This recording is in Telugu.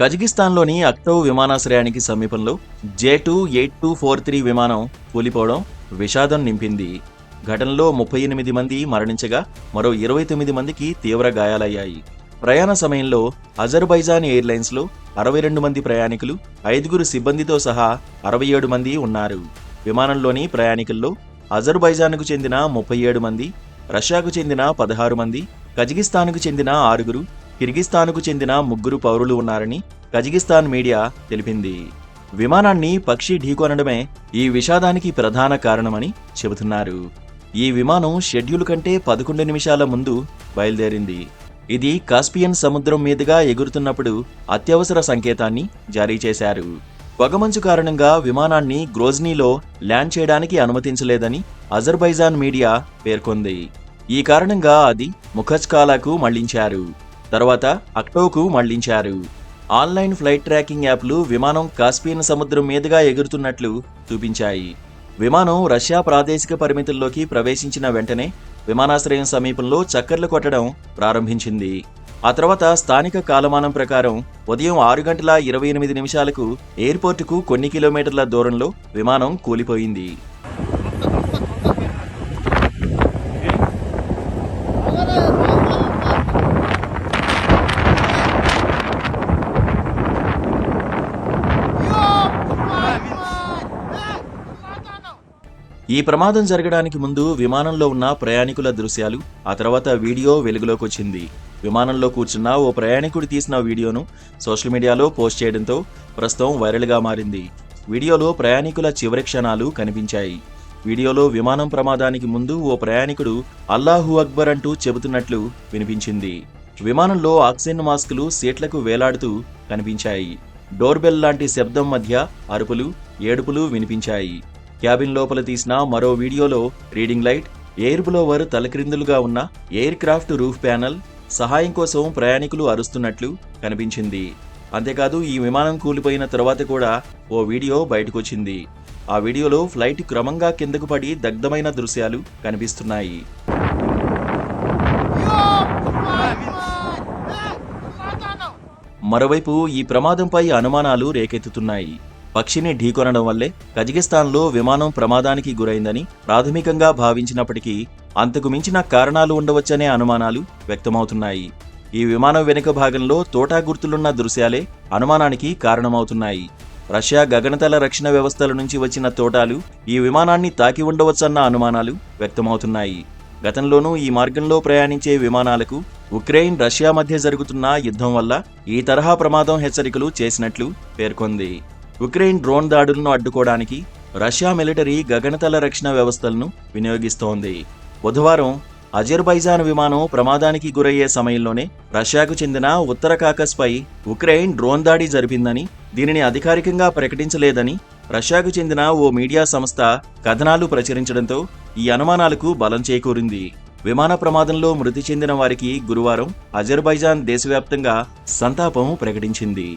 కజకిస్తాన్లోని అక్టోవ్ విమానాశ్రయానికి సమీపంలో J28243 విమానం కూలిపోవడం విషాదం నింపింది. ఘటనలో 38 మంది మరణించగా మరో 29 మందికి తీవ్ర గాయాలయ్యాయి. ప్రయాణ సమయంలో అజర్బైజాన్ ఎయిర్లైన్స్లో 62 మంది ప్రయాణికులు, 5 సిబ్బందితో సహా 67 మంది ఉన్నారు. విమానంలోని ప్రయాణికుల్లో అజర్బైజాన్కు చెందిన 37 మంది, రష్యాకు చెందిన 16 మంది, కజకిస్తాన్కు చెందిన 6, కిర్గిస్తాన్కు చెందిన 3 పౌరులు ఉన్నారని కజకిస్తాన్ మీడియా తెలిపింది. విమానాన్ని పక్షి ఢీకొనడమే ఈ విషాదానికి ప్రధాన కారణమని చెబుతున్నారు. ఈ విమానం షెడ్యూల్ కంటే 11 నిమిషాల ముందు బయలుదేరింది. ఇది కాస్పియన్ సముద్రం మీదుగా ఎగురుతున్నప్పుడు అత్యవసర సంకేతాన్ని జారీ చేశారు. పొగమంచు కారణంగా విమానాన్ని గ్రోజ్నీలో ల్యాండ్ చేయడానికి అనుమతించలేదని అజర్బైజాన్ మీడియా పేర్కొంది. ఈ కారణంగా అది ముఖచ్కాలకు మళ్లించారు. తర్వాత అక్టోవ్కు మళ్లించారు. ఆన్లైన్ ఫ్లైట్ ట్రాకింగ్ యాప్లు విమానం కాస్పియన్ సముద్రం మీదుగా ఎగురుతున్నట్లు చూపించాయి. విమానం రష్యా ప్రాదేశిక పరిమితుల్లోకి ప్రవేశించిన వెంటనే విమానాశ్రయం సమీపంలో చక్కర్లు కొట్టడం ప్రారంభించింది. ఆ తర్వాత స్థానిక కాలమానం ప్రకారం ఉదయం 6:28 ఎయిర్పోర్టుకు కొన్ని కిలోమీటర్ల దూరంలో విమానం కూలిపోయింది. ఈ ప్రమాదం జరగడానికి ముందు విమానంలో ఉన్న ప్రయాణికుల దృశ్యాలు, ఆ తర్వాత వీడియో వెలుగులోకొచ్చింది. విమానంలో కూర్చున్న ఓ ప్రయాణికుడు తీసిన వీడియోను సోషల్ మీడియాలో పోస్ట్ చేయడంతో ప్రస్తుతం వైరల్గా మారింది. వీడియోలో ప్రయాణికుల చివరి క్షణాలు కనిపించాయి. వీడియోలో విమానం ప్రమాదానికి ముందు ఓ ప్రయాణికుడు అల్లాహు అక్బర్ అంటూ చెబుతున్నట్లు వినిపించింది. విమానంలో ఆక్సిజన్ మాస్కులు సీట్లకు వేలాడుతూ కనిపించాయి. డోర్బెల్ లాంటి శబ్దం మధ్య అరుపులు, ఏడుపులు వినిపించాయి. క్యాబిన్ లోపల తీసిన మరో వీడియోలో రీడింగ్ లైట్, ఎయిర్ బ్లోవర్ తలక్రిందులుగా ఉన్న ఎయిర్ క్రాఫ్ట్ రూఫ్ ప్యానెల్ సహాయం కోసం ప్రయాణికులు అరుస్తున్నట్లు కనిపించింది. అంతేకాదు ఈ విమానం కూలిపోయిన తర్వాత కూడా ఓ వీడియో బయటకొచ్చింది. ఆ వీడియోలో ఫ్లైట్ క్రమంగా కిందకు పడి దగ్ధమైన దృశ్యాలు కనిపిస్తున్నాయి. మరోవైపు ఈ ప్రమాదంపై అనుమానాలు రేకెత్తుతున్నాయి. పక్షిని ఢీకొనడం వల్లే కజకిస్తాన్లో విమానం ప్రమాదానికి గురైందని ప్రాథమికంగా భావించినప్పటికీ అంతకు మించిన కారణాలు ఉండవచ్చనే అనుమానాలు వ్యక్తమవుతున్నాయి. ఈ విమానం వెనుక భాగంలో తోటా గుర్తులున్న దృశ్యాలే అనుమానానికి కారణమవుతున్నాయి. రష్యా గగనతల రక్షణ వ్యవస్థల నుంచి వచ్చిన తోటాలు ఈ విమానాన్ని తాకి ఉండవచ్చన్న అనుమానాలు వ్యక్తమవుతున్నాయి. గతంలోనూ ఈ మార్గంలో ప్రయాణించే విమానాలకు ఉక్రెయిన్, రష్యా మధ్య జరుగుతున్న యుద్ధం వల్ల ఈ తరహా ప్రమాదం హెచ్చరికలు చేసినట్లు పేర్కొంది. ఉక్రెయిన్ డ్రోన్ దాడులను అడ్డుకోవడానికి రష్యా మిలిటరీ గగనతల రక్షణ వ్యవస్థలను వినియోగిస్తోంది. బుధవారం అజర్బైజాన్ విమానం ప్రమాదానికి గురయ్యే సమయంలోనే రష్యాకు చెందిన ఉత్తర కాకస్పై ఉక్రెయిన్ డ్రోన్ దాడి జరిపిందని, దీనిని అధికారికంగా ప్రకటించలేదని రష్యాకు చెందిన ఓ మీడియా సంస్థ కథనాలు ప్రచురించడంతో ఈ అనుమానాలకు బలం చేకూరింది. విమాన ప్రమాదంలో మృతి చెందిన వారికి గురువారం అజర్బైజాన్ దేశవ్యాప్తంగా సంతాపం ప్రకటించింది.